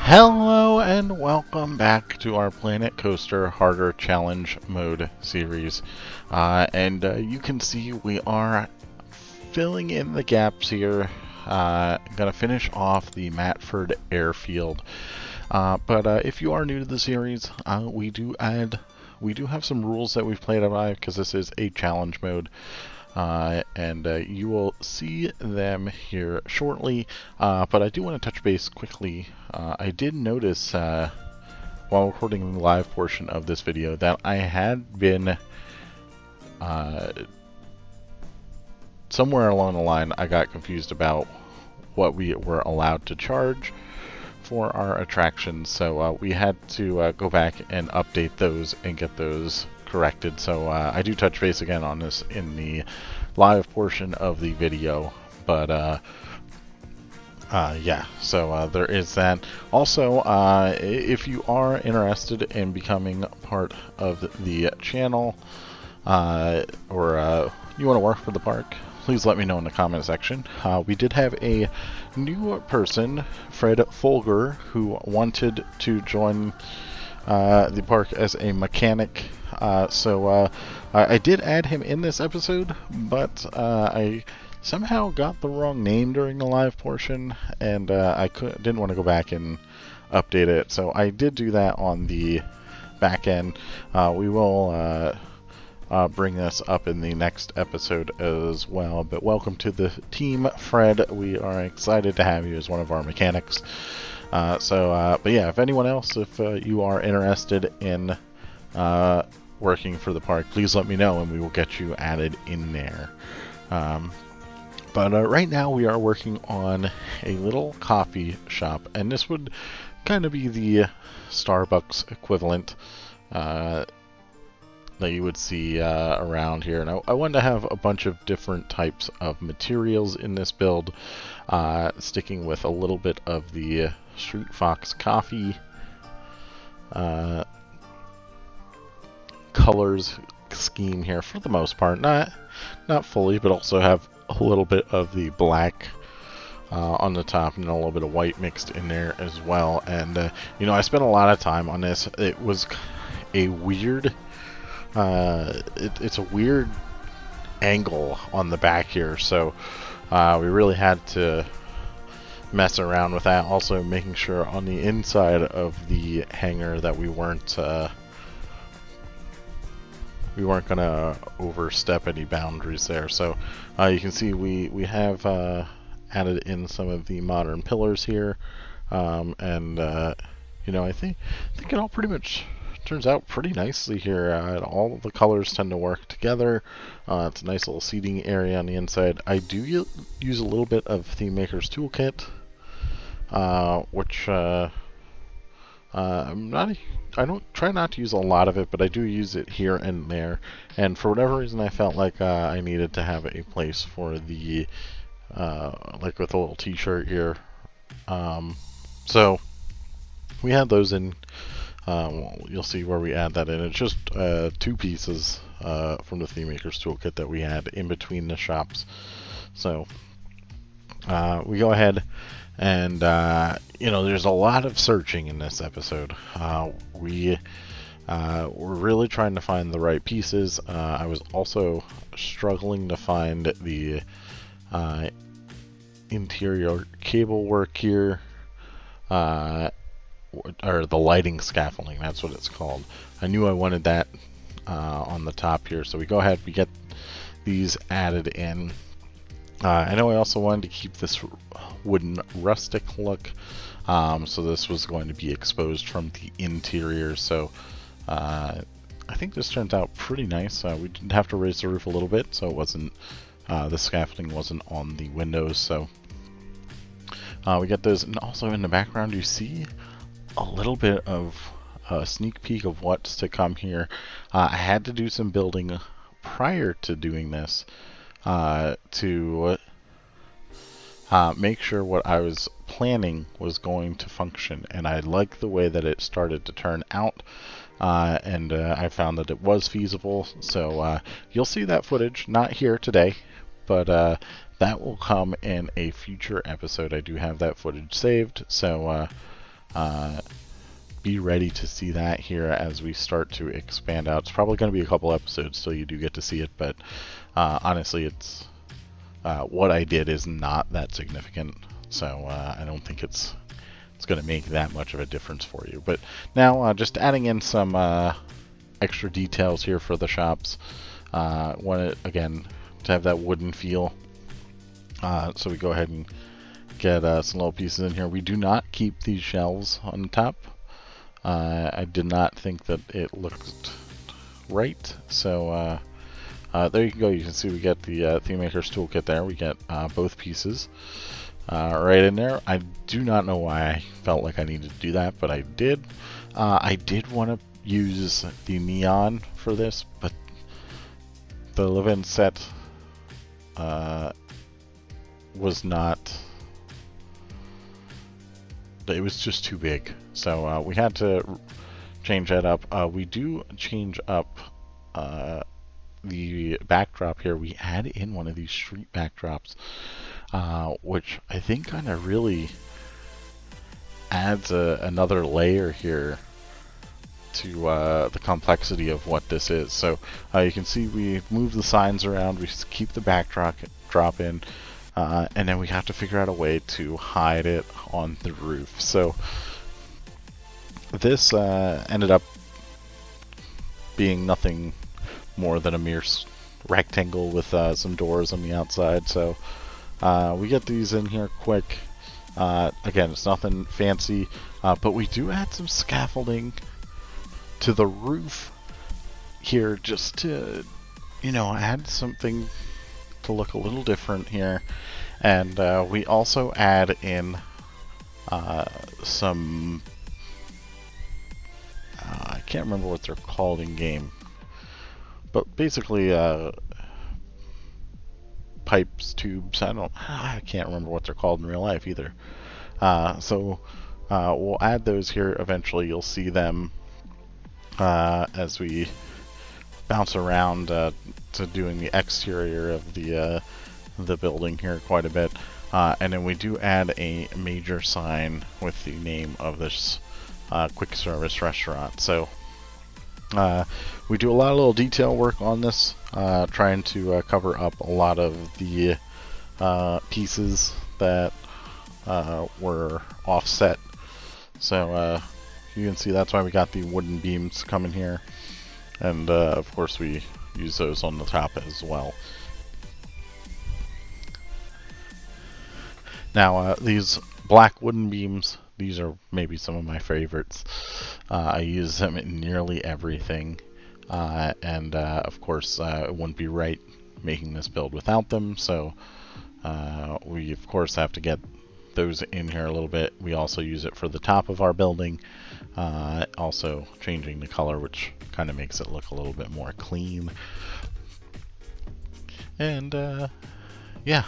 Hello and welcome back to our Planet Coaster Harder Challenge Mode series. You can see we are filling in the gaps here. Gonna finish off the Mattford Airfield. But if you are new to the series, we do have some rules that we've played by because this is a challenge mode. You will see them here shortly, but I do want to touch base quickly. I did notice while recording the live portion of this video that I had been somewhere along the line I got confused about what we were allowed to charge for our attractions, so we had to go back and update those and get those corrected. So I do touch base again on this in the live portion of the video, but yeah, so there is that. Also, if you are interested in becoming part of the channel, or you want to work for the park, please let me know in the comment section. We did have a new person, Fred Folger, who wanted to join the park as a mechanic. So I did add him in this episode, but I somehow got the wrong name during the live portion, and I didn't want to go back and update it. So I did do that on the back end. We will bring this up in the next episode as well. But welcome to the team, Fred. We are excited to have you as one of our mechanics. But yeah, if anyone else, if you are interested in working for the park, please let me know and we will get you added in there. But right now we are working on a little coffee shop, and this would kind of be the Starbucks equivalent that you would see around here. And I wanted to have a bunch of different types of materials in this build, sticking with a little bit of the Street Fox coffee colors scheme here for the most part. Not fully, but also have a little bit of the black on the top and a little bit of white mixed in there as well. And I spent a lot of time on this. It was a weird it's a weird angle on the back here, so we really had to mess around with that. Also making sure on the inside of the hangar that we weren't gonna overstep any boundaries there. So you can see we have added in some of the modern pillars here, I think it all pretty much turns out pretty nicely here. All of the colors tend to work together. It's a nice little seating area on the inside. I do use a little bit of Theme Maker's Toolkit, which I don't try not to use a lot of it, but I do use it here and there. And for whatever reason, I felt like I needed to have a place for the like with a little T-shirt here. So we had those in. You'll see where we add that in. It's just 2 pieces from the Theme Maker's Toolkit that we had in between the shops. So we go ahead and, there's a lot of searching in this episode. We're really trying to find the right pieces. I was also struggling to find the interior cable work here. Or the lighting scaffolding, that's what it's called. I knew I wanted that on the top here, so we go ahead, we get these added in. I know I also wanted to keep this wooden rustic look, so this was going to be exposed from the interior. So I think this turns out pretty nice. We did have to raise the roof a little bit, so it wasn't the scaffolding wasn't on the windows. So we get those, and also in the background you see a little bit of a sneak peek of what's to come here. I had to do some building prior to doing this to make sure what I was planning was going to function, and I like the way that it started to turn out, and I found that it was feasible. So you'll see that footage, not here today, but that will come in a future episode. I do have that footage saved, so be ready to see that here as we start to expand out. It's probably going to be a couple episodes till you do get to see it, but honestly, it's what I did is not that significant, so I don't think it's going to make that much of a difference for you. But now, just adding in some extra details here for the shops. Want it again to have that wooden feel. So we go ahead and get some little pieces in here. We do not keep these shelves on the top. I did not think that it looked right, so there you go. You can see we get the Theme Maker's Toolkit there. We get both pieces right in there. I do not know why I felt like I needed to do that, but I did. I did want to use the neon for this, but the live-in set was not... It was just too big, so we had to change that up. We do change up the backdrop here. We add in one of these street backdrops, which I think kind of really adds another layer here to the complexity of what this is. So you can see we move the signs around, we keep the backdrop in, and then we have to figure out a way to hide it on the roof. So this ended up being nothing more than a mere rectangle with some doors on the outside. So we get these in here quick. Again, it's nothing fancy, but we do add some scaffolding to the roof here just to, you know, add something to look a little different here. And we also add in some, I can't remember what they're called in game, but basically pipes, tubes, I can't remember what they're called in real life either. So we'll add those here eventually. You'll see them as we bounce around to doing the exterior of the building here quite a bit. And then we do add a major sign with the name of this quick service restaurant. So we do a lot of little detail work on this, trying to cover up a lot of the pieces that were offset. So you can see that's why we got the wooden beams coming here, and of course we use those on the top as well. Now these black wooden beams, these are maybe some of my favorites. I use them in nearly everything, and of course it wouldn't be right making this build without them, so we of course have to get those in here a little bit. We also use it for the top of our building, also changing the color, which kind of makes it look a little bit more clean. And yeah,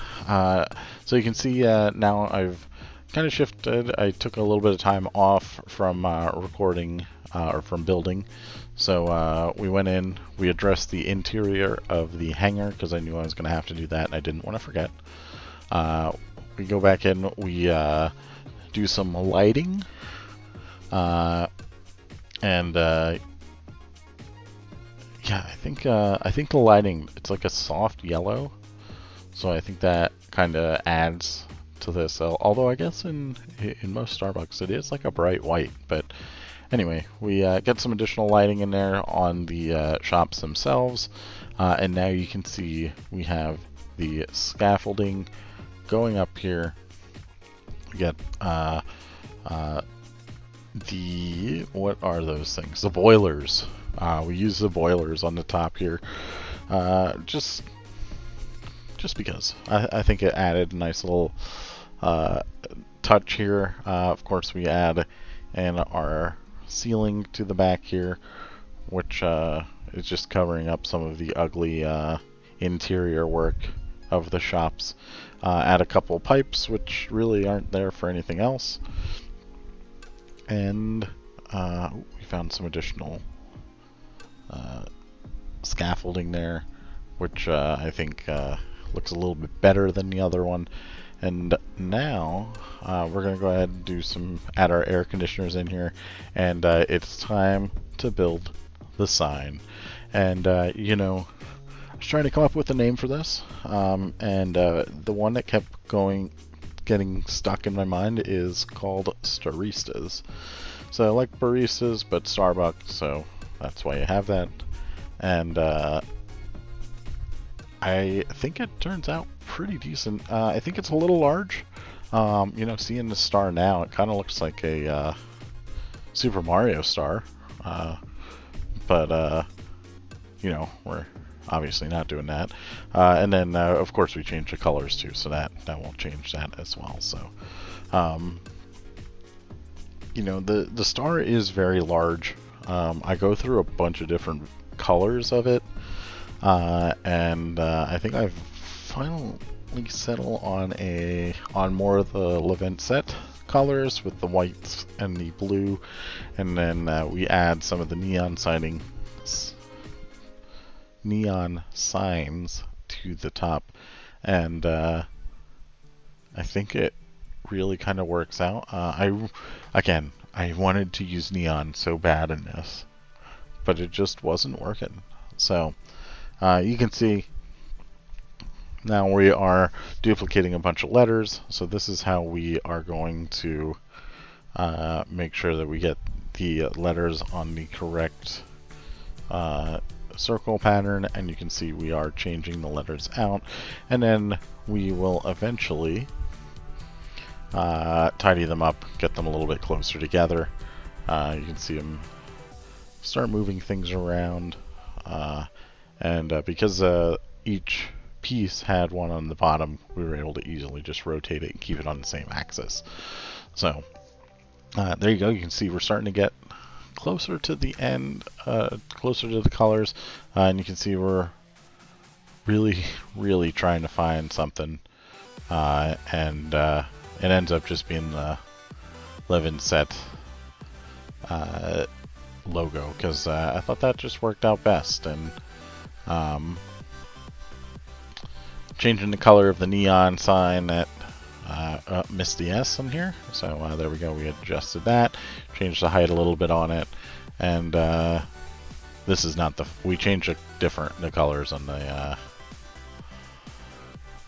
so you can see now I've kind of shifted. I took a little bit of time off from recording or from building, so we went in, we addressed the interior of the hangar because I knew I was going to have to do that and I didn't want to forget. We go back in, we do some lighting, and yeah, I think the lighting, it's like a soft yellow, so I think that kind of adds to this. Although I guess in most Starbucks it is like a bright white, but anyway, we get some additional lighting in there on the shops themselves, and now you can see we have the scaffolding going up here. We get the, what are those things? The boilers. We use the boilers on the top here, just because I think it added a nice little touch here. Of course, we add in our ceiling to the back here, which is just covering up some of the ugly interior work of the shops. Add a couple pipes, which really aren't there for anything else. And we found some additional scaffolding there, which I think looks a little bit better than the other one. And now we're going to go ahead and add our air conditioners in here, and it's time to build the sign. And I was trying to come up with a name for this, and the one that kept getting stuck in my mind is called Starristas. So I like baristas, but Starbucks, so that's why you have that. And I think it turns out pretty decent. I think it's a little large. Seeing the star now, it kind of looks like a Super Mario star. But we're obviously not doing that. And then, of course, we changed the colors too, so that will change that as well. So, the star is very large. I go through a bunch of different colors of it. And I think I've finally settled on more of the Levent set colors with the whites and the blue, and then we add some of the neon signs to the top, and I think it really kind of works out. I wanted to use neon so bad in this, but it just wasn't working. So you can see now we are duplicating a bunch of letters. So this is how we are going to make sure that we get the letters on the correct circle pattern. And you can see we are changing the letters out. And then we will eventually tidy them up, get them a little bit closer together. You can see them start moving things around. And because each piece had one on the bottom, we were able to easily just rotate it and keep it on the same axis. So there you go. You can see we're starting to get closer to the end, closer to the colors, and you can see we're really, really trying to find something, and it ends up just being the Levin set logo, because I thought that just worked out best. And changing the color of the neon sign that missed the S in here. So there we go. We adjusted that, changed the height a little bit on it, and this is not we changed the colors on the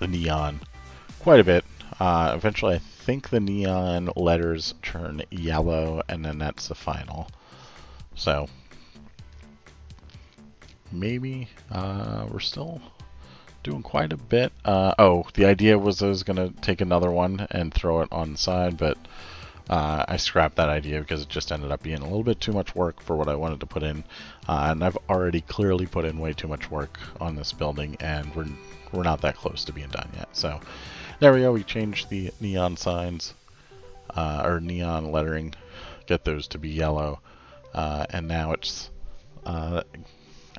neon quite a bit. Eventually, I think the neon letters turn yellow, and then that's the final. So maybe we're still doing quite a bit. The idea was I was going to take another one and throw it on the side, but I scrapped that idea because it just ended up being a little bit too much work for what I wanted to put in. And I've already clearly put in way too much work on this building, and we're not that close to being done yet. So there we go. We changed the neon signs, or neon lettering, get those to be yellow. And now it's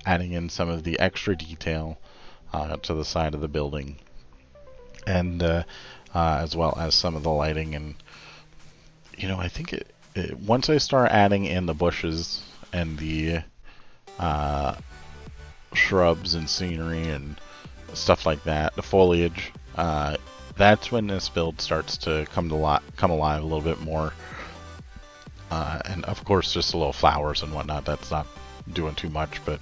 adding in some of the extra detail to the side of the building, and as well as some of the lighting. And I think once I start adding in the bushes and the shrubs and scenery and stuff like that, the foliage, that's when this build starts to come alive a little bit more. And of course, just a little flowers and whatnot. That's not doing too much, but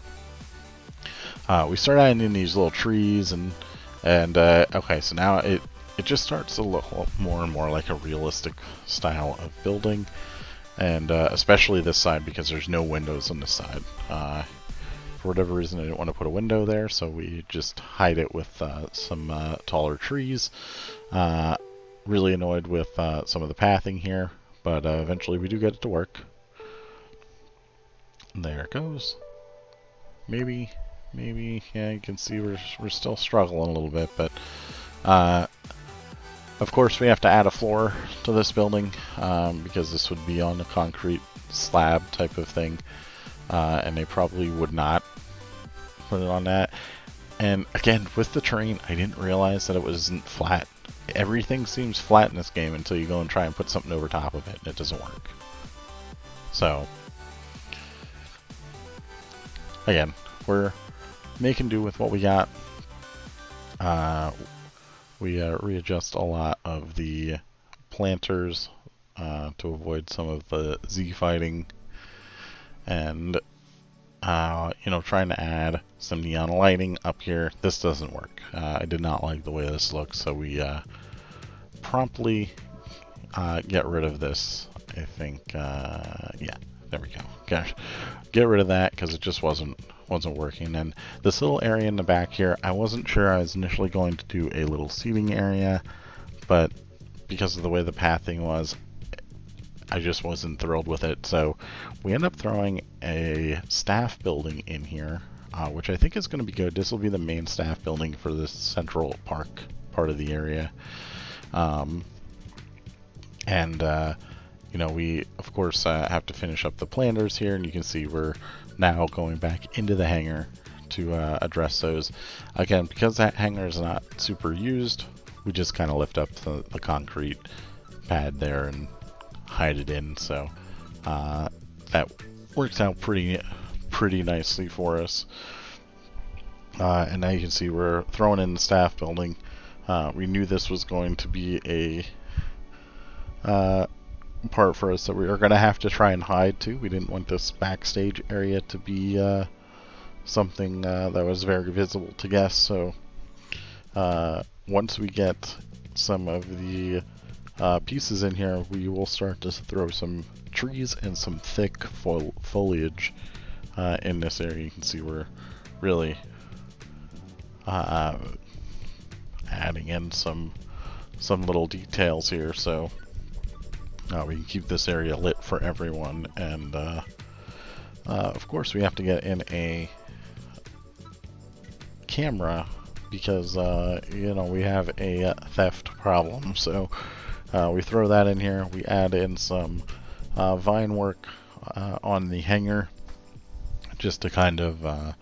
we start adding in these little trees, and okay, so now it just starts to look more and more like a realistic style of building, and especially this side, because there's no windows on this side. For whatever reason, I didn't want to put a window there, so we just hide it with some taller trees. Really annoyed with some of the pathing here, but eventually we do get it to work. There it goes. Maybe, yeah, you can see we're still struggling a little bit, but of course we have to add a floor to this building, because this would be on a concrete slab type of thing, and they probably would not put it on that. And again, with the terrain, I didn't realize that it wasn't flat. Everything seems flat in this game until you go and try and put something over top of it, and it doesn't work. So again, we're making do with what we got. We readjust a lot of the planters to avoid some of the Z fighting, and trying to add some neon lighting up here. This doesn't work. I did not like the way this looks, so we promptly get rid of this. I think, yeah, there we go. Gosh, get rid of that because it just wasn't working. And this little area in the back here, I wasn't sure. I was initially going to do a little seating area, but because of the way the pathing was, I just wasn't thrilled with it. So we end up throwing a staff building in here, which I think is going to be good. This will be the main staff building for this central park part of the area. We of course have to finish up the planters here, and you can see we're now going back into the hangar to address those. Again, because that hangar is not super used, we just kind of lift up the concrete pad there and hide it in, so that works out pretty nicely for us. And now you can see we're throwing in the staff building. We knew this was going to be a part for us that we are going to have to try and hide to. We didn't want this backstage area to be something that was very visible to guests, so once we get some of the pieces in here, we will start to throw some trees and some thick foliage in this area. You can see we're really adding in some little details here, so we can keep this area lit for everyone. And of course we have to get in a camera because we have a theft problem, so we throw that in here. We add in some vine work on the hangar just to kind of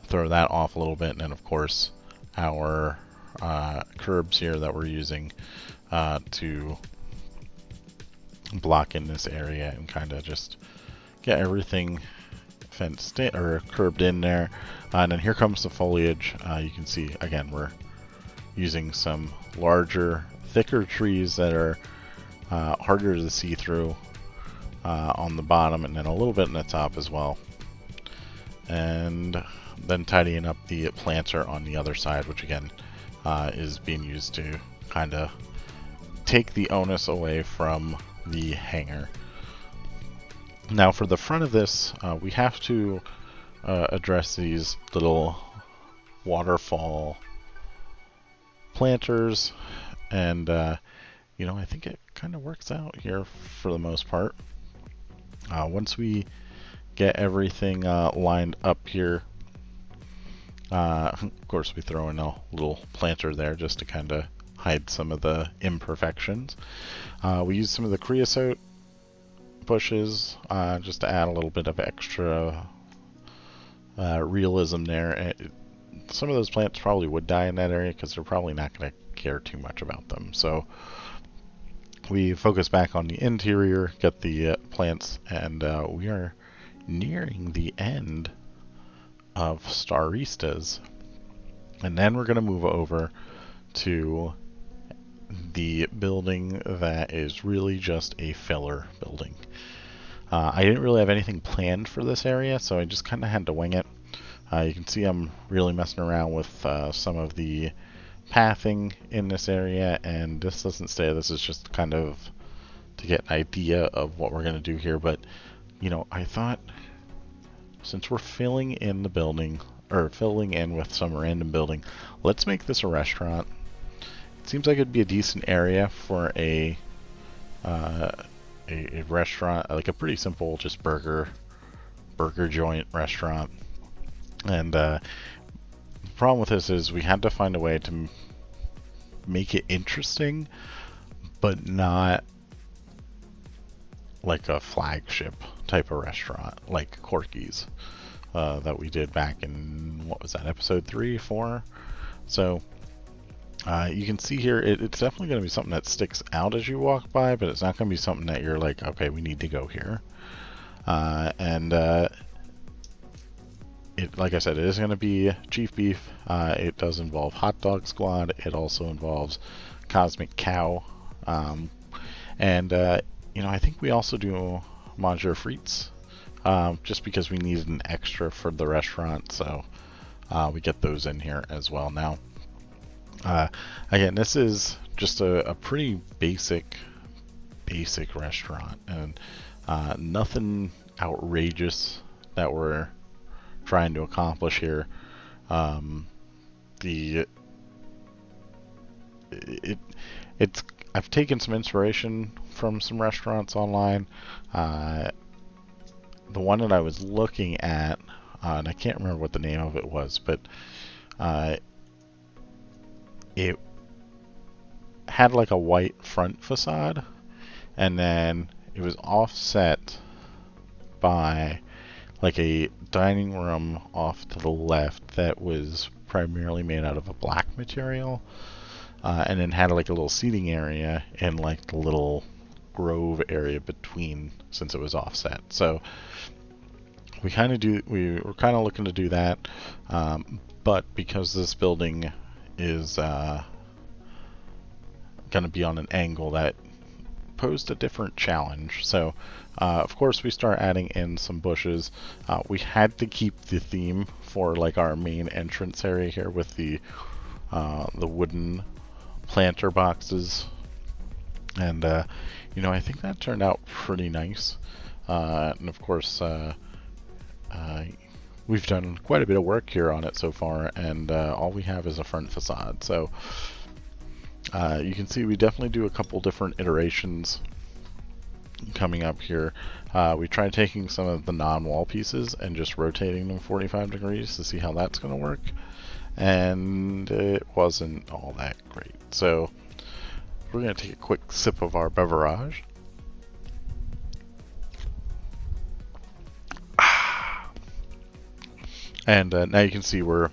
throw that off a little bit, and then of course our curbs here that we're using to block in this area and kind of just get everything fenced in or curbed in there. And then here comes the foliage. You can see again we're using some larger, thicker trees that are harder to see through on the bottom, and then a little bit in the top as well. And then tidying up the planter on the other side, which again is being used to kind of take the onus away from the hangar. Now for the front of this, we have to address these little waterfall planters, and I think it kind of works out here for the most part. Once we get everything lined up here, of course we throw in a little planter there just to kind of hide some of the imperfections. We use some of the creosote bushes just to add a little bit of extra realism there. Some of those plants probably would die in that area because they're probably not going to care too much about them. So we focus back on the interior, get the plants, and we are nearing the end of Starristas. And then we're going to move over to the building that is really just a filler building. I didn't really have anything planned for this area, so I just kind of had to wing it. You can see I'm really messing around with some of the pathing in this area, and this doesn't stay. This is just kind of to get an idea of what we're going to do here. But I thought since we're filling in the building, or filling in with some random building, let's make this a restaurant. It seems like it'd be a decent area for a restaurant, like a pretty simple just burger joint restaurant. And the problem with this is we had to find a way to make it interesting, but not like a flagship type of restaurant like Corky's that we did back in, what was that, episode 3, 4? So you can see here, it's definitely going to be something that sticks out as you walk by, but it's not going to be something that you're like, okay, we need to go here. Like I said, it is going to be chief beef. It does involve hot dog squad. It also involves cosmic cow Um, and I think we also do manger frites, just because we needed an extra for the restaurant, so we get those in here as well now. Again, this is just a pretty basic restaurant, and nothing outrageous that we're trying to accomplish here. The it it's I've taken some inspiration from some restaurants online. The one that I was looking at, and I can't remember what the name of it was, but it had like a white front facade, and then it was offset by like a dining room off to the left that was primarily made out of a black material, and then had like a little seating area in like the little grove area between, since it was offset. So we were kind of looking to do that, but because this building is going to be on an angle, that posed a different challenge. So of course we start adding in some bushes. We had to keep the theme for like our main entrance area here with the wooden planter boxes, and I think that turned out pretty nice. And of course we've done quite a bit of work here on it so far, and all we have is a front facade. So you can see we definitely do a couple different iterations coming up here. We tried taking some of the non-wall pieces and just rotating them 45 degrees to see how that's going to work, and it wasn't all that great. So we're going to take a quick sip of our beverage. And now you can see we're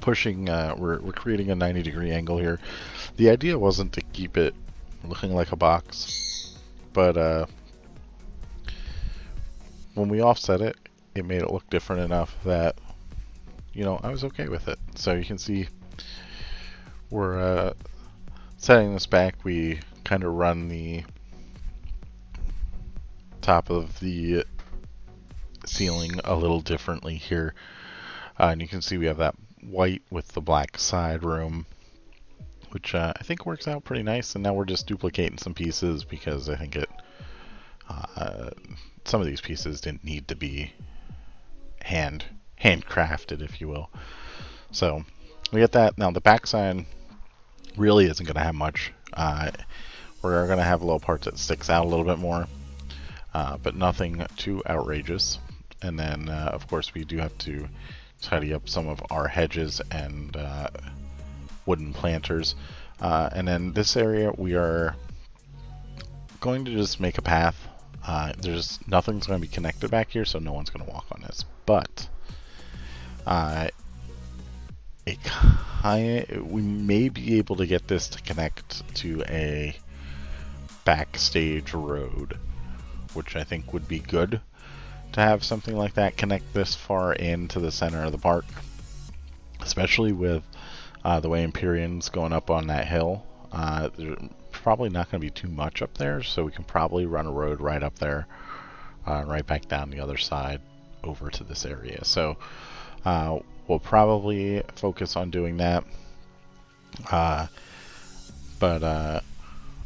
pushing, we're creating a 90-degree angle here. The idea wasn't to keep it looking like a box, but when we offset it, it made it look different enough that, I was okay with it. So you can see we're setting this back. We kind of run the top of the ceiling a little differently here, and you can see we have that white with the black side room, which I think works out pretty nice. And now we're just duplicating some pieces because I think some of these pieces didn't need to be handcrafted, if you will. So we get that. Now the backside really isn't going to have much. We're going to have little parts that sticks out a little bit more, but nothing too outrageous. And then of course we do have to tidy up some of our hedges and wooden planters. And then this area we are going to just make a path. Nothing's going to be connected back here, so no one's going to walk on this. But we may be able to get this to connect to a backstage road, which I think would be good to have something like that connect this far into the center of the park, especially with the way Empyrean's going up on that hill. There's probably not going to be too much up there, so we can probably run a road right up there, right back down the other side over to this area. So we'll probably focus on doing that. But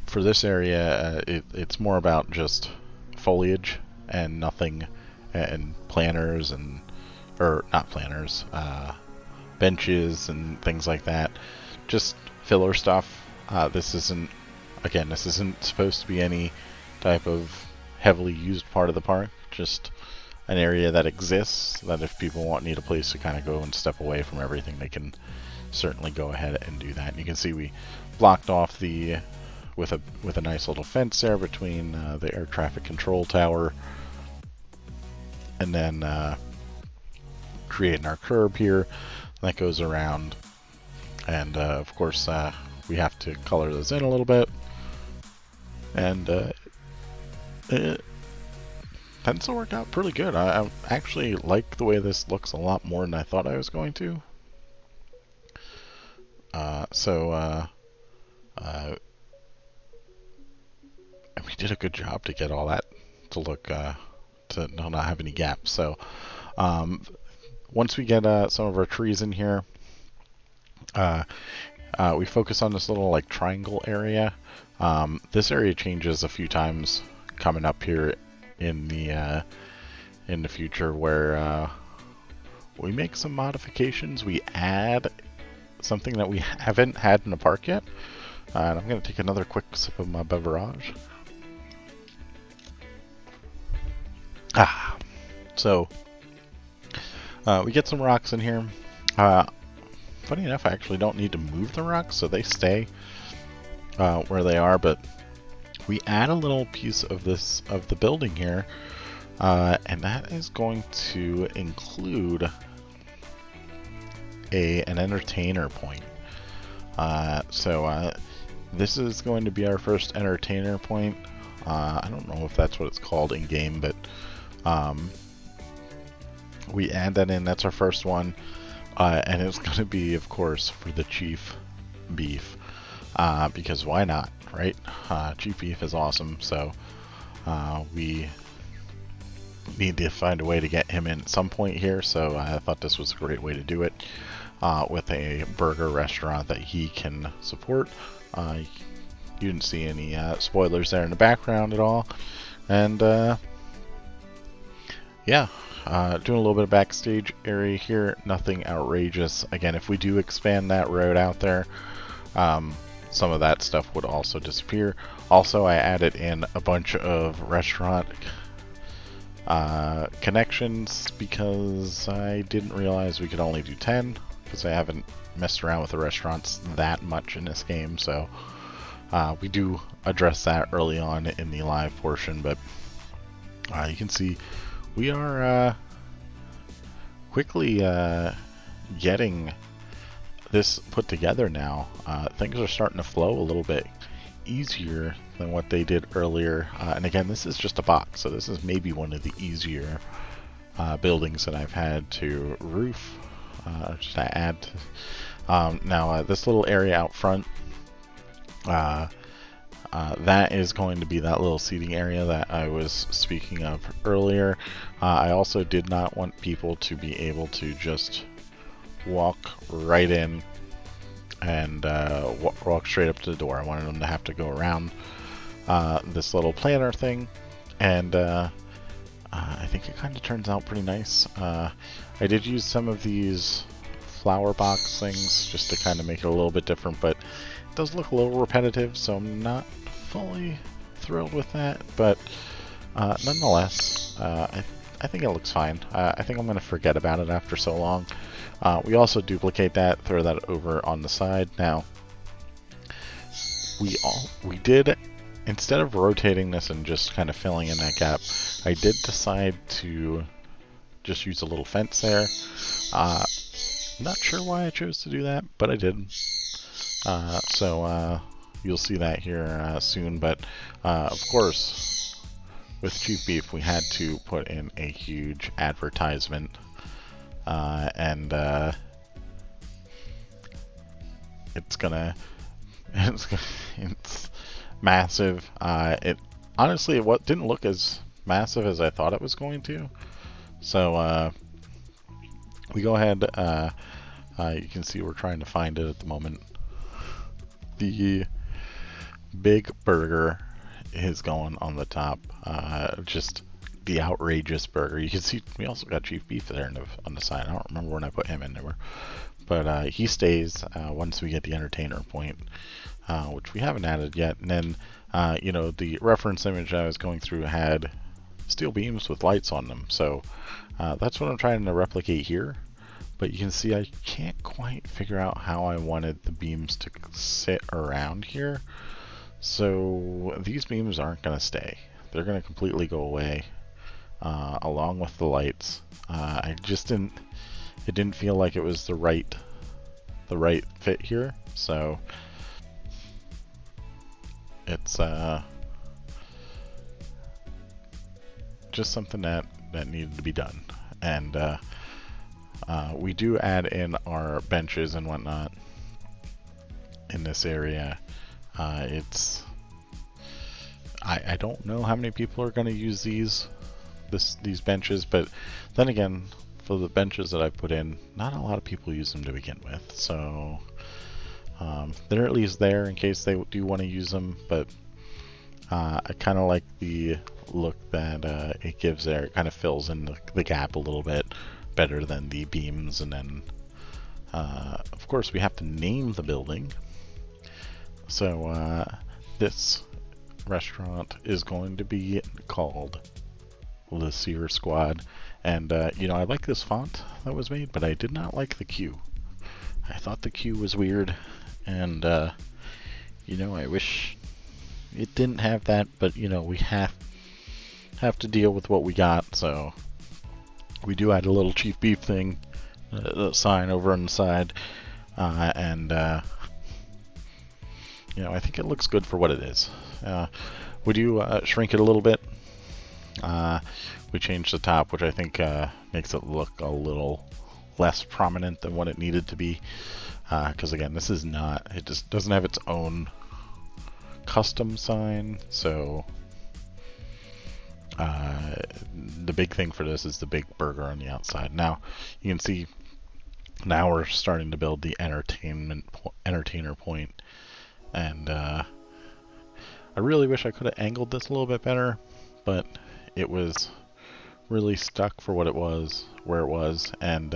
for this area, it's more about just foliage and nothing, and planters or not planters, benches and things like that. Just filler stuff. This isn't supposed to be any type of heavily used part of the park. Just an area that exists, that if people need a place to kind of go and step away from everything, they can certainly go ahead and do that. And you can see we blocked off with a nice little fence there between the air traffic control tower, and then creating our curb here that goes around. And of course we have to color those in a little bit, and it tends to work out pretty good. I actually like the way this looks a lot more than I thought I was going to. did a good job to get all that to look to not have any gaps. So once we get some of our trees in here, we focus on this little like triangle area. This area changes a few times coming up here in the future, where we make some modifications. We add something that we haven't had in the park yet. And I'm going to take another quick sip of my beverage. So we get some rocks in here. Funny enough, I actually don't need to move the rocks, so they stay where they are. But we add a little piece of the building here, and that is going to include an entertainer point. So this is going to be our first entertainer point. I don't know if that's what it's called in game, but we add that in. That's our first one, and it's going to be, of course, for the chief beef, because why not, right? Chief beef is awesome, so we need to find a way to get him in at some point here. So I thought this was a great way to do it, with a burger restaurant that he can support. You didn't see any spoilers there in the background at all, and yeah, doing a little bit of backstage area here, nothing outrageous. Again, if we do expand that road out there, some of that stuff would also disappear. Also, I added in a bunch of restaurant connections because I didn't realize we could only do 10, because I haven't messed around with the restaurants that much in this game. So we do address that early on in the live portion, but you can see we are quickly getting this put together now. Things are starting to flow a little bit easier than what they did earlier. And again, this is just a box, so this is maybe one of the easier buildings that I've had to roof, just to add to. Now, this little area out front, that is going to be that little seating area that I was speaking of earlier. I also did not want people to be able to just walk right in and walk straight up to the door. I wanted them to have to go around this little planter thing, and I think it kind of turns out pretty nice. I did use some of these flower box things just to kind of make it a little bit different, but it does look a little repetitive, so I'm not fully thrilled with that. But nonetheless, I think it looks fine. I think I'm going to forget about it after so long. We also duplicate that, throw that over on the side. Now, we did, instead of rotating this and just kind of filling in that gap, I did decide to just use a little fence there. Not sure why I chose to do that, but I did. So you'll see that here soon. But of course, with Chief Beef, we had to put in a huge advertisement, and it's massive. It honestly, didn't look as massive as I thought it was going to. So we go ahead. You can see we're trying to find it at the moment. The big burger is going on the top. Just the outrageous burger. You can see we also got Chief Beef there on the side. I don't remember when I put him in there, but he stays once we get the entertainer point, which we haven't added yet. And then the reference image I was going through had steel beams with lights on them, so that's what I'm trying to replicate here. But you can see I can't quite figure out how I wanted the beams to sit around here. So these beams aren't going to stay. They're going to completely go away, along with the lights. I just didn't. It didn't feel like it was the right fit here. So it's just something that needed to be done. And we do add in our benches and whatnot in this area. It's I don't know how many people are going to use these benches, but then again, for the benches that I put in, not a lot of people use them to begin with, so they're at least there in case they do want to use them. But I kind of like the look that it gives there. It kind of fills in the gap a little bit better than the beams. And then of course we have to name the building, so this restaurant is going to be called the Sear Squad. And you know, I like this font that was made, but I did not like the Q. I thought the Q was weird, and you know, I wish it didn't have that, but you know, we have to deal with what we got. So we do add a little Chief Beef thing, sign over on the side, and you know, I think it looks good for what it is. We do shrink it a little bit. We changed the top, which I think makes it look a little less prominent than what it needed to be. Because again, this is not, it just doesn't have its own custom sign. So the big thing for this is the big burger on the outside. Now you can see, now we're starting to build the entertainer point, and I really wish I could have angled this a little bit better, but it was really stuck for what it was, where it was, and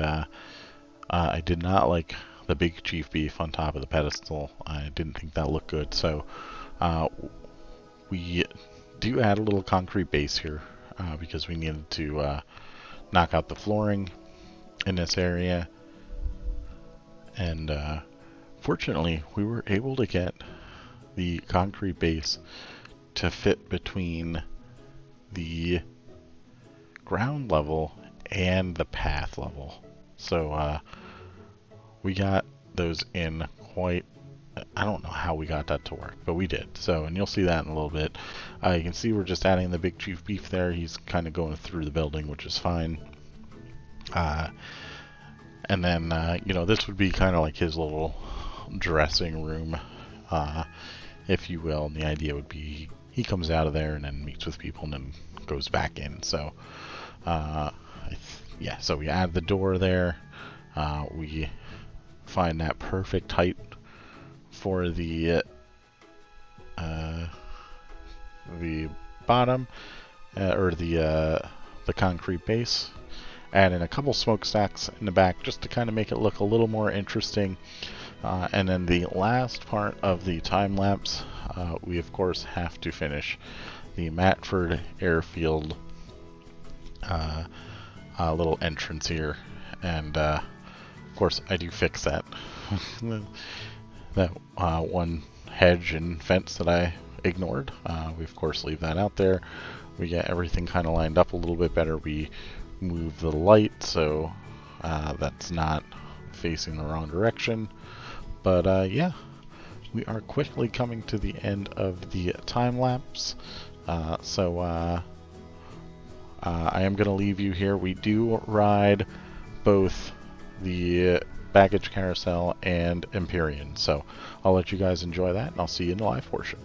I did not like the big Chief Beef on top of the pedestal. I didn't think that looked good, so we do add a little concrete base here because we needed to knock out the flooring in this area, and fortunately we were able to get the concrete base to fit between the ground level and the path level. So we got those in quite, I don't know how we got that to work, but we did. So, and you'll see that in a little bit. You can see we're just adding the big Chief Beef there. He's kind of going through the building, which is fine. And then, you know, this would be kind of like his little dressing room, if you will. And the idea would be he comes out of there and then meets with people and then goes back in. So, yeah, so we add the door there. We find that perfect height for the bottom, or the concrete base. Add in a couple smokestacks in the back just to kind of make it look a little more interesting. And then the last part of the time lapse, we of course have to finish the Mattford Airfield little entrance here, and of course I do fix that that one hedge and fence that I ignored. We of course leave that out there. We get everything kind of lined up a little bit better. We move the light so that's not facing the wrong direction. But yeah, we are quickly coming to the end of the time lapse. So I am going to leave you here. We do ride both the baggage carousel and Empyrean, so I'll let you guys enjoy that, and I'll see you in the live portion.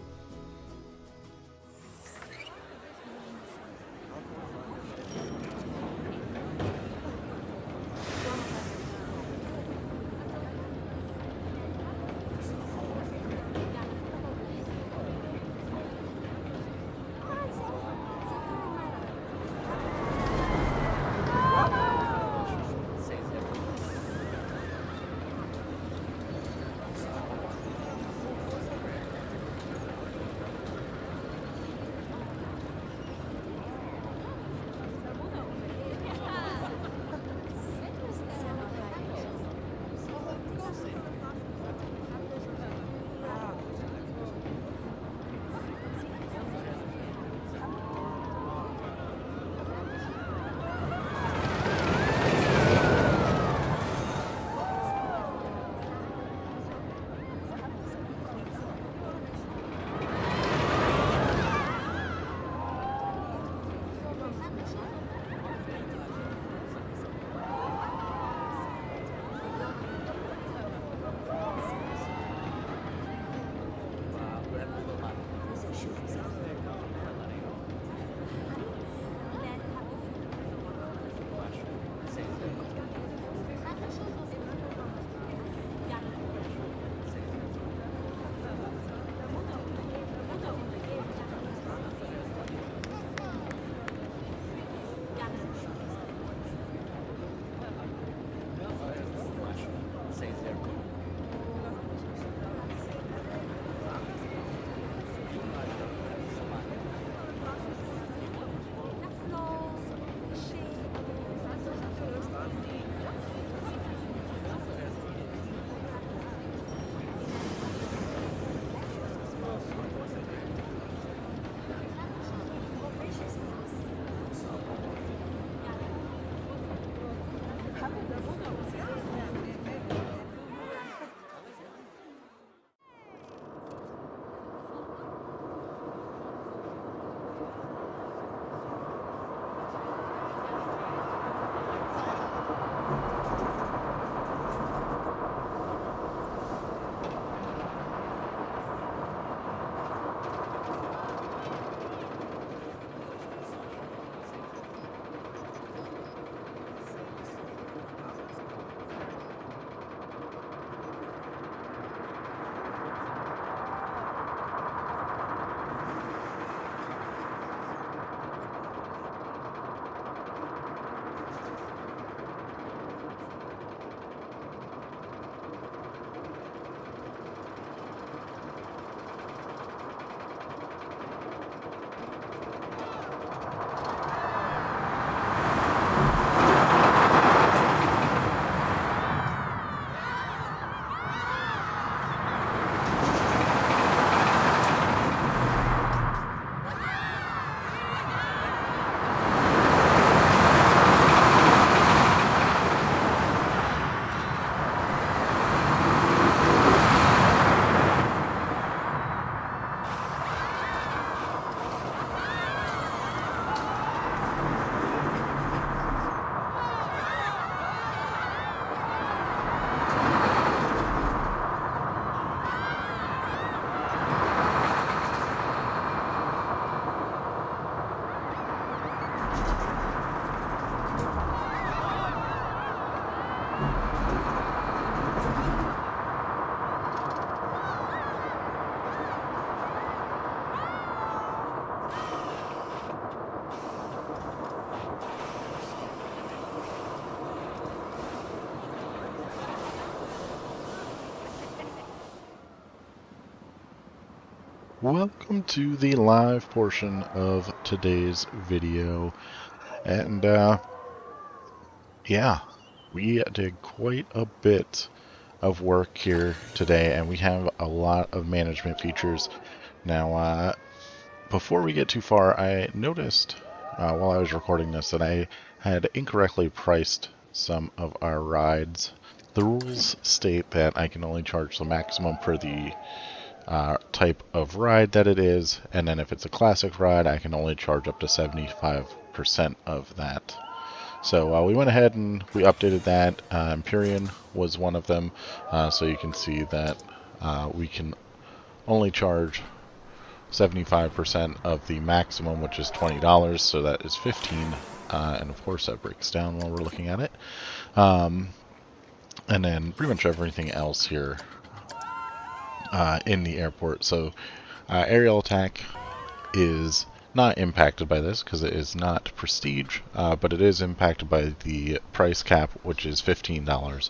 Welcome to the live portion of today's video. And yeah, we did quite a bit of work here today, and we have a lot of management features. Now, before we get too far, I noticed while I was recording this that I had incorrectly priced some of our rides. The rules state that I can only charge the maximum per the type of ride that it is, and then if it's a classic ride, I can only charge up to 75% of that. So we went ahead and we updated that. Empyrean was one of them, so you can see that we can only charge 75% of the maximum, which is $20, so that is 15, and of course that breaks down while we're looking at it. And then pretty much everything else here in the airport. So aerial attack is not impacted by this because it is not prestige, but it is impacted by the price cap, which is $15.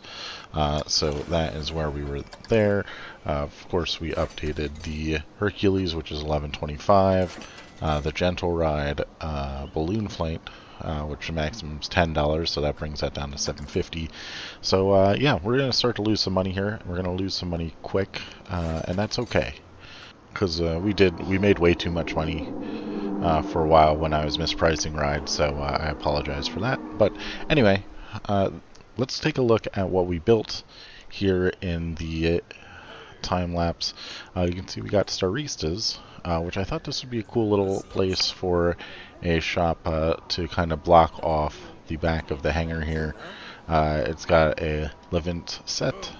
So that is where we were there. Of course, we updated the Hercules, which is $11.25. The Gentle Ride Balloon Flight, which the maximum is $10, so that brings that down to $7.50. So yeah, we're gonna start to lose some money here. We're gonna lose some money quick, and that's okay because we made way too much money for a while when I was mispricing rides, so I apologize for that. But anyway, let's take a look at what we built here in the time lapse. You can see we got Starristas, which I thought this would be a cool little place for a shop to kind of block off the back of the hangar here. It's got a Levant set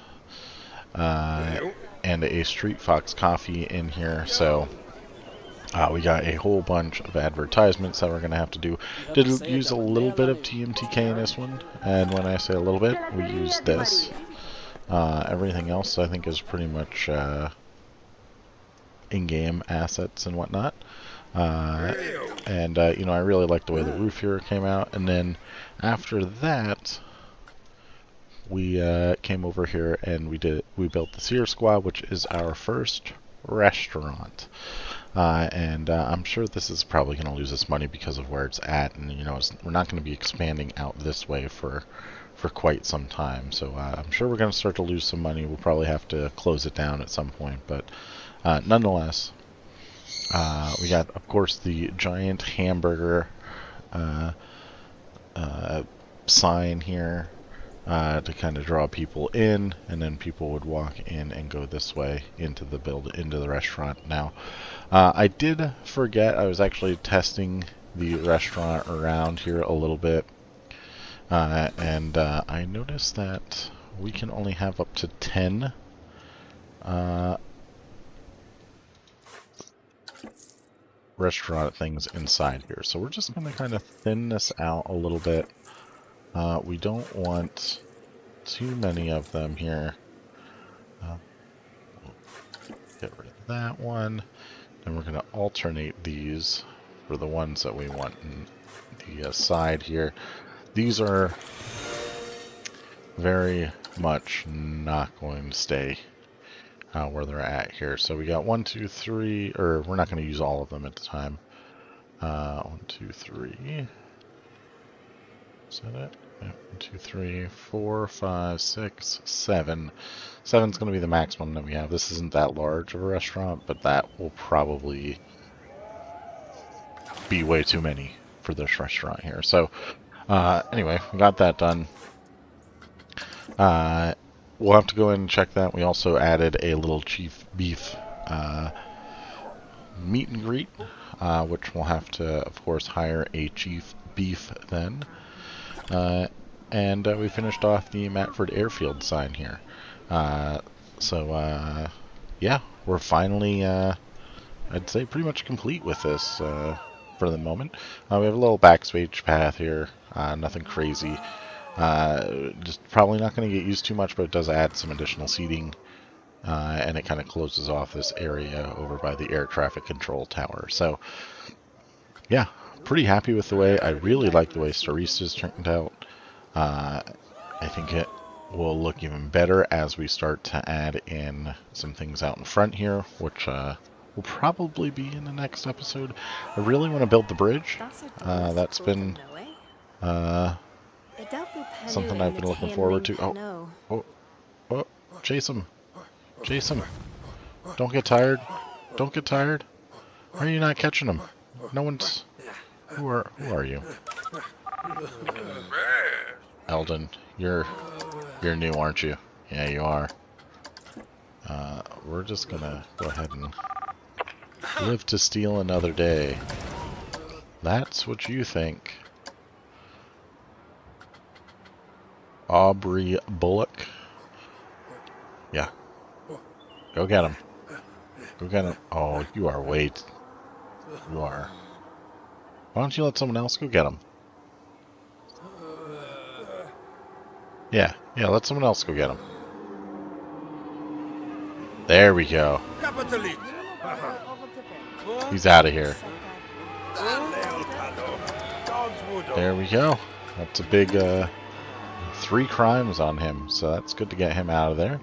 and a Street Fox coffee in here, so we got a whole bunch of advertisements that we're going to have to do. Did use a little bit of TMTK in this one, and when I say a little bit, we used this. Everything else I think is pretty much in-game assets and whatnot. And you know, I really like the way the roof here came out. And then after that, we came over here and we built the Sear Squad, which is our first restaurant. And I'm sure this is probably going to lose us money because of where it's at, and you know, we're not going to be expanding out this way for quite some time. So I'm sure we're going to start to lose some money. We'll probably have to close it down at some point, but nonetheless, we got, of course, the giant hamburger sign here to kind of draw people in, and then people would walk in and go this way into the restaurant. Now, I did forget I was actually testing the restaurant around here a little bit, and I noticed that we can only have up to 10 restaurant things inside here. So we're just going to kind of thin this out a little bit. We don't want too many of them here. Get rid of that one. And we're going to alternate these for the ones that we want in the side here. These are very much not going to stay where they're at here. So we got 1, 2, 3, or we're not going to use all of them at the time. 1, 2, 3. Is that it? Yeah, 1, 2, 3, 4, 5, 6, 7. 7's going to be the maximum that we have. This isn't that large of a restaurant, but that will probably be way too many for this restaurant here. So anyway, we got that done. We'll have to go in and check that. We also added a little chief beef meet and greet, which we'll have to, of course, hire a chief beef then. And we finished off the Mattford Airfield sign here. So yeah, we're finally, I'd say, pretty much complete with this for the moment. We have a little backstage path here, nothing crazy. Just probably not going to get used too much, but it does add some additional seating. And it kind of closes off this area over by the air traffic control tower. So, yeah, pretty happy with the way. I really like the way Starristas turned out. I think it will look even better as we start to add in some things out in front here, which will probably be in the next episode. I really want to build the bridge. That's been something I've been looking forward to. Oh, oh, chase him. Chase him. Don't get tired. Don't get tired. Why are you not catching him? No one's... Who are you? Eldon, you're new, aren't you? Yeah, you are. We're just gonna go ahead and live to steal another day. That's what you think. Aubrey Bullock. Yeah. Go get him. Go get him. Oh, you are wait. You are. Why don't you let someone else go get him? Yeah, let someone else go get him. There we go. He's out of here. There we go. That's a big 3 crimes on him, so that's good to get him out of there.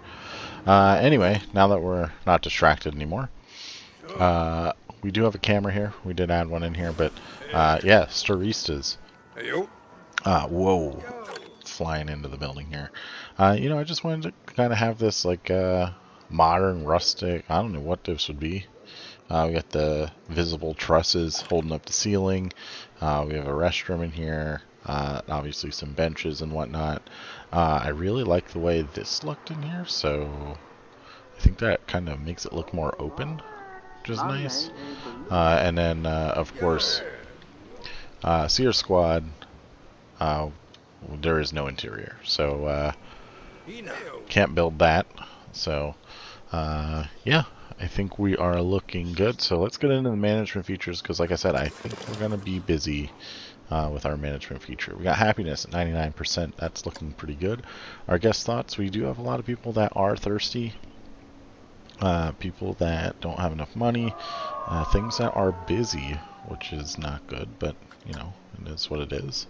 Anyway, now that we're not distracted anymore, we do have a camera here. We did add one in here, but yeah, Starristas. Whoa. Flying into the building here. You know, I just wanted to kind of have this like modern, rustic, I don't know what this would be. We got the visible trusses holding up the ceiling. We have a restroom in here. Obviously some benches and whatnot. I really like the way this looked in here, so I think that kind of makes it look more open, which is nice. And then, of course, Seer Squad, there is no interior, so can't build that. So, yeah, I think we are looking good. So let's get into the management features, because like I said, I think we're going to be busy with our management feature. We got happiness at 99%. That's looking pretty good. Our guest thoughts, we do have a lot of people that are thirsty. People that don't have enough money. Things that are busy, which is not good, but, you know, it is what it is.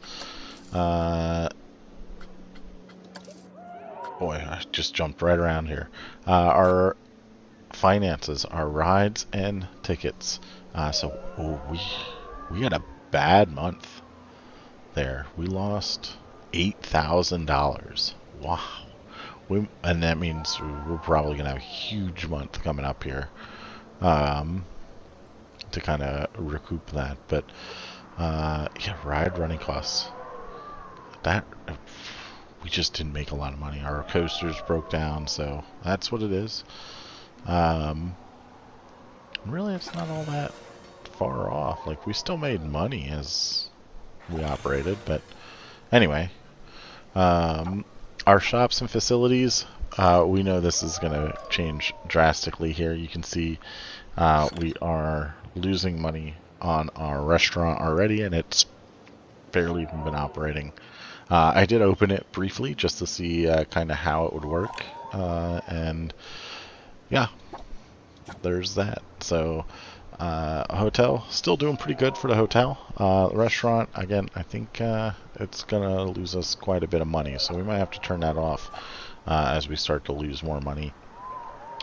Boy, I just jumped right around here. Our finances, our rides and tickets. So we had a bad month there. We lost $8,000. Wow. And that means we're probably gonna have a huge month coming up here to kind of recoup that. But yeah, ride running costs. That we just didn't make a lot of money. Our coasters broke down, so that's what it is. Really, it's not all that far off. Like, we still made money as we operated, but anyway. Our shops and facilities, we know this is going to change drastically here. You can see we are losing money on our restaurant already, and it's barely even been operating. I did open it briefly just to see kind of how it would work, and yeah, there's that. So a hotel, still doing pretty good for the hotel. The restaurant, again, I think it's gonna lose us quite a bit of money, so we might have to turn that off as we start to lose more money.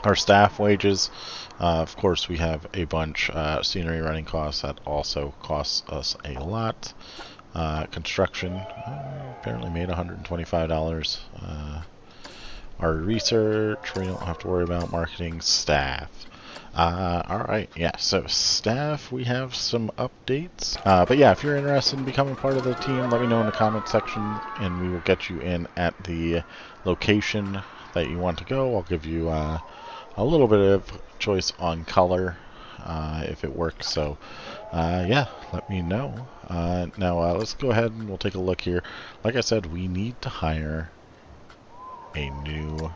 Our staff wages, of course, we have a bunch. Scenery running costs, that also costs us a lot. Construction, apparently made $125. Our research, we don't have to worry about. Marketing, staff. Alright, yeah, so staff, we have some updates. But yeah, if you're interested in becoming part of the team, let me know in the comment section, and we will get you in at the location that you want to go. I'll give you a little bit of choice on color, if it works. So, yeah, let me know. Now, let's go ahead and we'll take a look here. Like I said, we need to hire a new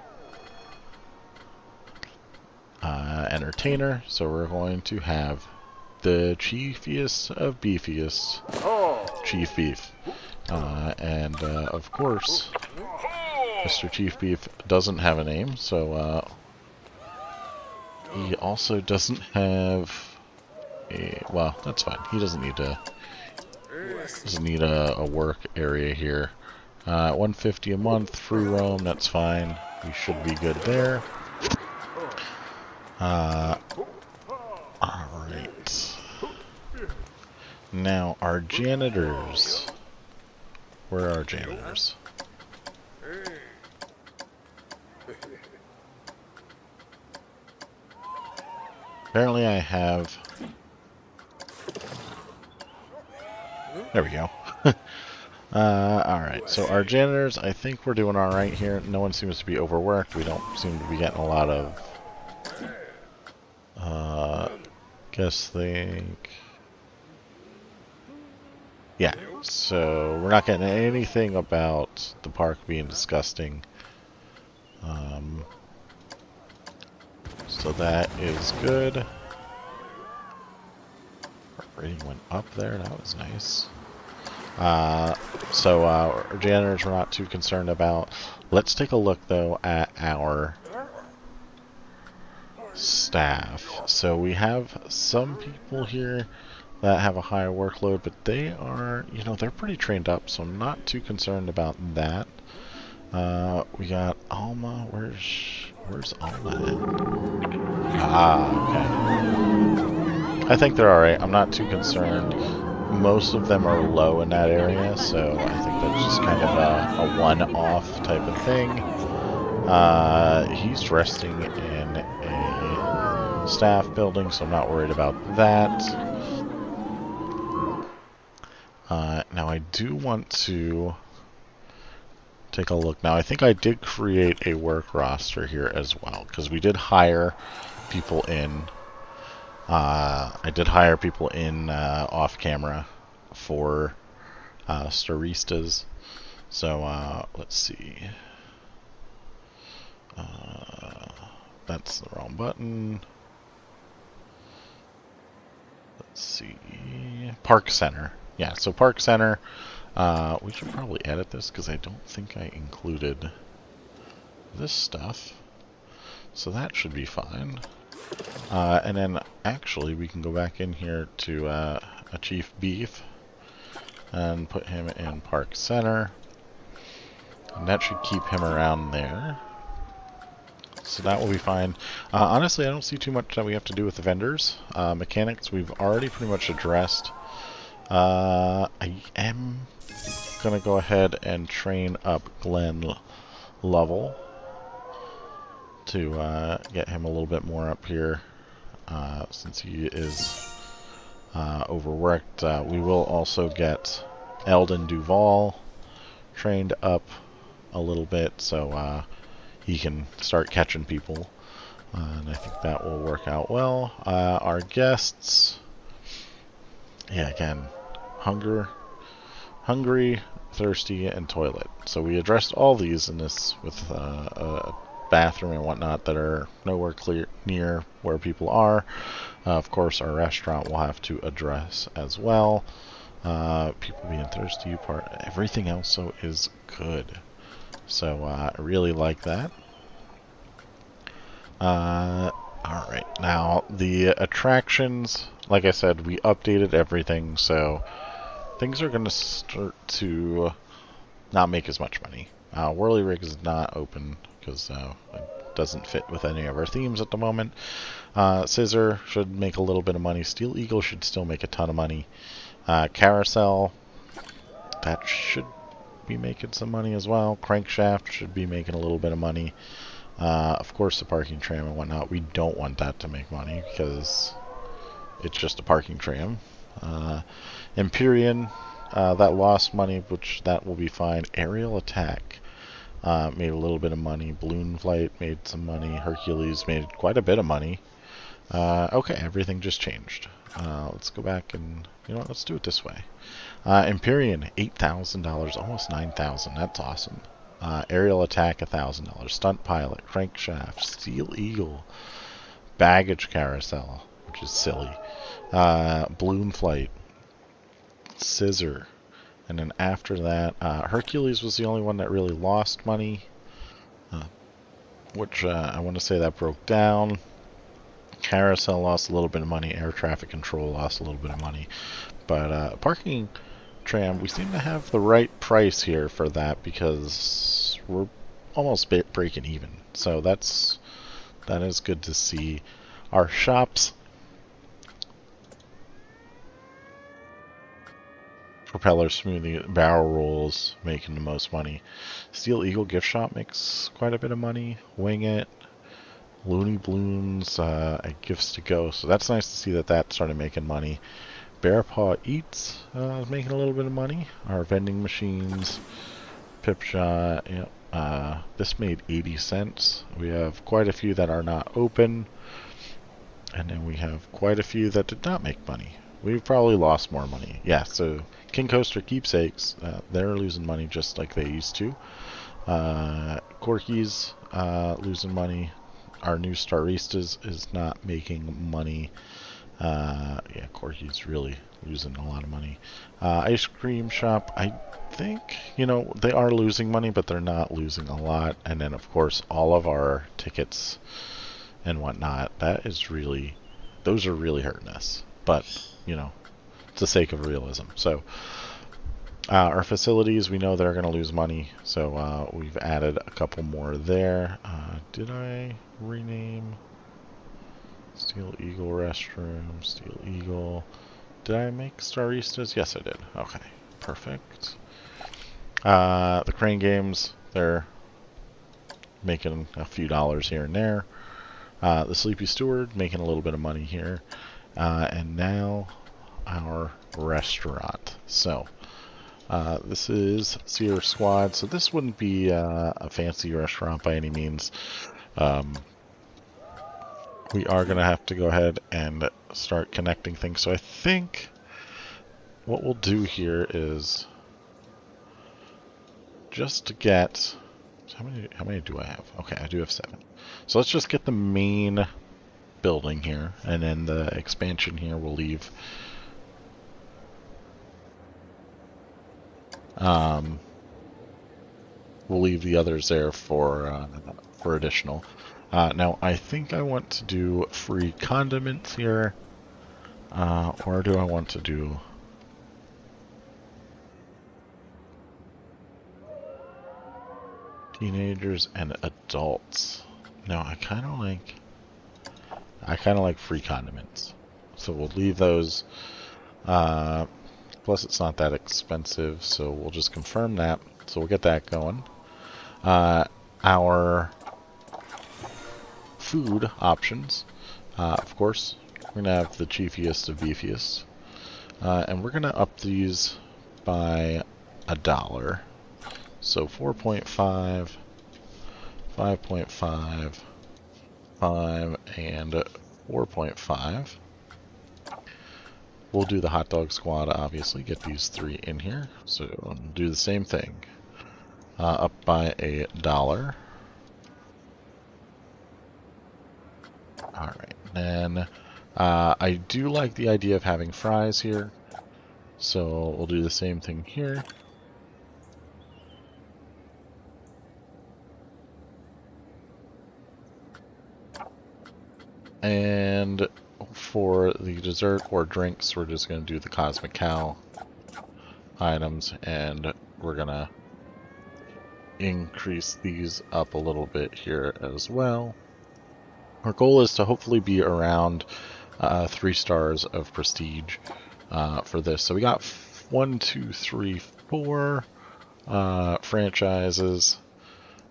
entertainer, so we're going to have the chiefiest of beefiest, Chief Beef, and of course Mr. Chief Beef doesn't have a name, so he also doesn't have a, well, that's fine, he doesn't need a work area here. $150 a month, free roam, that's fine, we should be good there. Now, our janitors. Where are our janitors? Apparently I have... There we go. Alright, so our janitors, I think we're doing alright here. No one seems to be overworked. We don't seem to be getting a lot of... Yeah, so we're not getting anything about the park being disgusting. So that is good. Our rating went up there, that was nice. So our janitors we're not too concerned about. Let's take a look though at our staff. So we have some people here that have a higher workload, but they are, you know, they're pretty trained up, so I'm not too concerned about that. We got Alma. Where's Alma at? Okay. I think they're alright. I'm not too concerned. Most of them are low in that area, so I think that's just kind of a one-off type of thing. He's resting in a staff building, so I'm not worried about that. Now I do want to take a look. Now I think I did create a work roster here as well, because we did hire people in. I did hire people in off camera for Starristas. So let's see. That's the wrong button. Let's see. Park Center. Yeah, so Park Center. We should probably edit this because I don't think I included this stuff. So that should be fine. And then actually we can go back in here to Chief Beef and put him in Park Center. And that should keep him around there. So that will be fine. Honestly, I don't see too much that we have to do with the vendors. Mechanics, we've already pretty much addressed. I am going to go ahead and train up Glenn Lovell to get him a little bit more up here since he is overworked. We will also get Eldon Duval trained up a little bit so he can start catching people. And I think that will work out well. Our guests, yeah, again, hungry, thirsty, and toilet. So we addressed all these in this with a bathroom and whatnot that are nowhere near where people are. Of course, our restaurant will have to address as well. People being thirsty, everything else so is good. So I really like that. Alright, now the attractions, like I said, we updated everything, so things are going to start to not make as much money. Whirly Rig is not open because it doesn't fit with any of our themes at the moment. Scissor should make a little bit of money. Steel Eagle should still make a ton of money. Carousel, that should be making some money as well. Crankshaft should be making a little bit of money. Of course, the parking tram and whatnot, we don't want that to make money because it's just a parking tram. Empyrean, that lost money, which that will be fine. Aerial Attack made a little bit of money. Balloon Flight made some money. Hercules made quite a bit of money. Okay, everything just changed. Let's go back and, you know what, let's do it this way. Empyrean, $8,000, almost $9,000. That's awesome. Aerial Attack, $1,000. Stunt Pilot, Crankshaft, Steel Eagle, Baggage Carousel, which is silly. Balloon Flight, Scissor, and then after that, Hercules was the only one that really lost money, which I want to say that broke down. Carousel lost a little bit of money. Air Traffic Control lost a little bit of money. But parking tram, we seem to have the right price here for that because we're almost breaking even. So that is good to see. Our shops, Propeller smoothie, barrel rolls, making the most money. Steel Eagle gift shop makes quite a bit of money. Wing It, Looney Balloons, gifts to go. So that's nice to see that that started making money. Bear Paw Eats is making a little bit of money. Our vending machines, Pip Shot, yeah. This made 80 cents. We have quite a few that are not open. And then we have quite a few that did not make money. We've probably lost more money. Yeah, so King Coaster Keepsakes, they're losing money just like they used to. Corky's losing money. Our new Starristas is not making money. Yeah, Corky's really losing a lot of money. Ice Cream Shop, I think, they are losing money, but they're not losing a lot. And then, of course, all of our tickets and whatnot, those are really hurting us. But, it's the sake of realism. So, our facilities, we know they're going to lose money, so we've added a couple more there. Did I rename Steel Eagle restroom? Steel Eagle. Did I make Starristas? Yes, I did. Okay, perfect. The crane games, they're making a few dollars here and there. The Sleepy Steward making a little bit of money here. And now our restaurant. So, this is Sear Squad, so this wouldn't be a fancy restaurant by any means. We are going to have to go ahead and start connecting things. So I think what we'll do here is just to get... How many do I have? Okay, I do have 7. So let's just get the main building here, and then the expansion here we'll leave. We'll leave the others there for additional. Now, I think I want to do free condiments here, or do I want to do... teenagers and adults? No, I kind of like free condiments, so we'll leave those. Plus, it's not that expensive, so we'll just confirm that. So we'll get that going. Our food options, of course, we're gonna have the cheefiest of beefiest, and we're gonna up these by $1. So 4.5, 5.5, 5, and 4.5. We'll do the hot dog squad, obviously, get these 3 in here. So we'll do the same thing. Up by $1. Alright, then I do like the idea of having fries here. So we'll do the same thing here. And for the dessert or drinks, we're just going to do the Cosmic Cow items, and we're going to increase these up a little bit here as well. Our goal is to hopefully be around 3 stars of prestige for this. So we got 1, 2, 3, 4 franchises,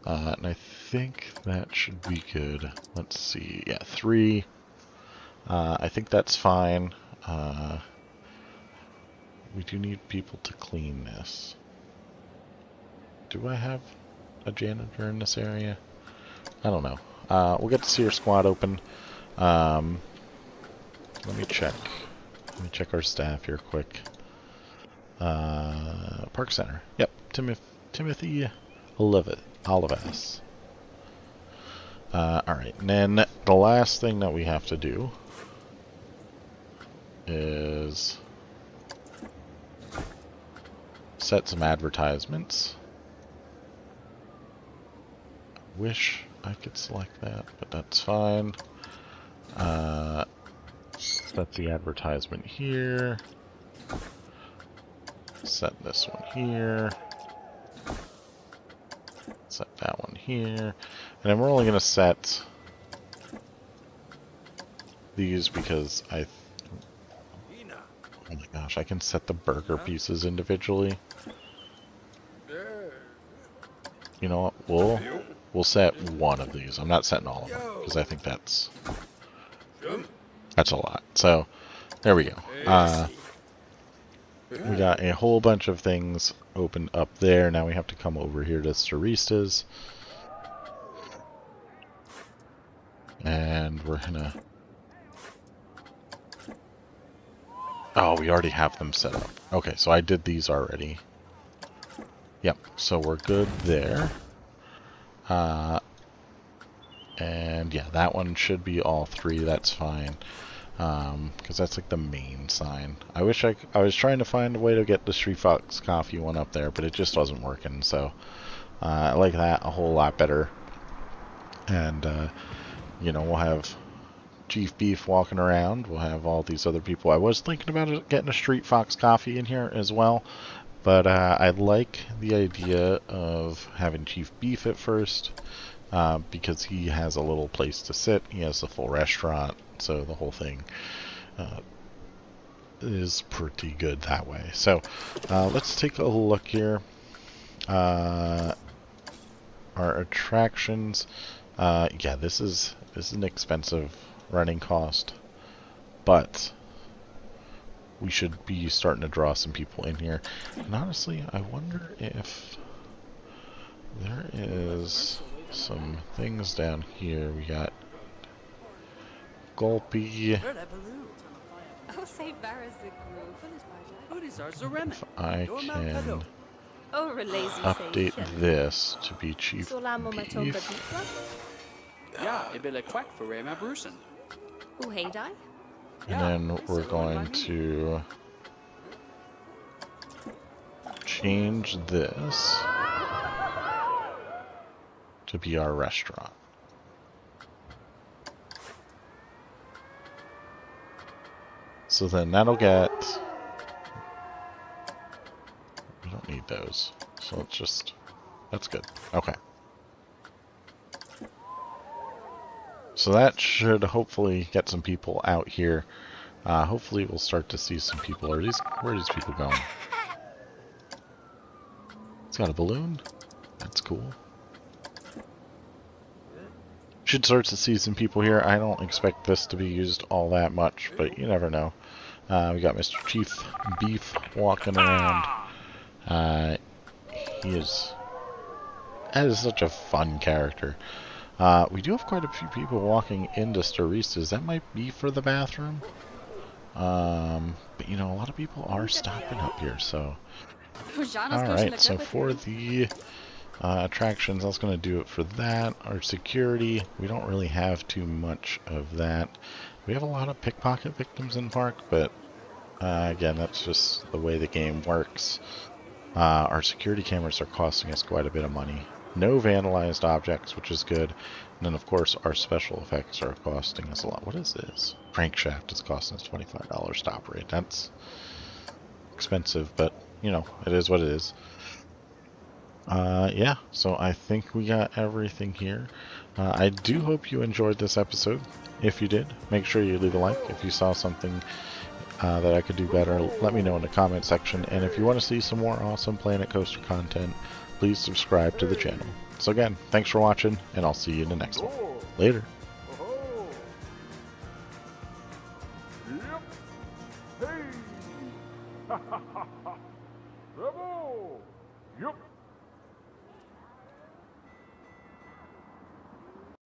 and I think that should be good. Let's see, yeah, 3. I think that's fine. We do need people to clean this. Do I have a janitor in this area? I don't know. We'll get the Sear Squad open. Let me check. Let me check our staff here quick. Park Center. Yep, Timothy Olivas. Alright, and then the last thing that we have to do is set some advertisements. I wish I could select that, but that's fine. Set the advertisement here. Set this one here. Set that one here. And then we're only going to set these because Oh my gosh, I can set the burger pieces individually. You know what? We'll set one of these. I'm not setting all of them because I think that's a lot. So there we go. We got a whole bunch of things opened up there. Now we have to come over here to Starristas. And we're gonna... Oh, we already have them set up. Okay, so I did these already. Yep, so we're good there. And yeah, that one should be all three. That's fine. Because that's like the main sign. I wish I was trying to find a way to get the Street Fox Coffee one up there, but it just wasn't working. So I like that a whole lot better. And you know, we'll have Chief Beef walking around. We'll have all these other people. I was thinking about getting a Street Fox Coffee in here as well, but I like the idea of having Chief Beef at first. Because he has a little place to sit. He has a full restaurant, so the whole thing is pretty good that way. So let's take a look here. Our attractions. Yeah, this is an expensive running cost, but we should be starting to draw some people in here. And honestly, I wonder if there is some things down here. We got Gulpy. If I can update this to be Chief Beef. And then we're going to change this to be our restaurant. So then that'll get... We don't need those. So let's just... That's good. Okay. So that should hopefully get some people out here. Hopefully we'll start to see some people. Where are these people going? It's got a balloon. That's cool. Should start to see some people here. I don't expect this to be used all that much, but you never know. We got Mr. Chief Beef walking around. That is such a fun character. We do have quite a few people walking into Starristas. That might be for the bathroom. But you know, a lot of people are stopping up here, so... Alright, so for the attractions, that's going to do it for that. Our security, we don't really have too much of that. We have a lot of pickpocket victims in park, but again, that's just the way the game works. Our security cameras are costing us quite a bit of money. No vandalized objects, which is good. And then, of course, our special effects are costing us a lot. What is this? Crankshaft is costing us $25 to operate. That's expensive, but, you know, it is what it is. Yeah, so I think we got everything here. I do hope you enjoyed this episode. If you did, make sure you leave a like. If you saw something that I could do better, let me know in the comment section. And if you want to see some more awesome Planet Coaster content, please subscribe to the channel. So again, thanks for watching, and I'll see you in the next one. Later. Hey! Bravo! Yup!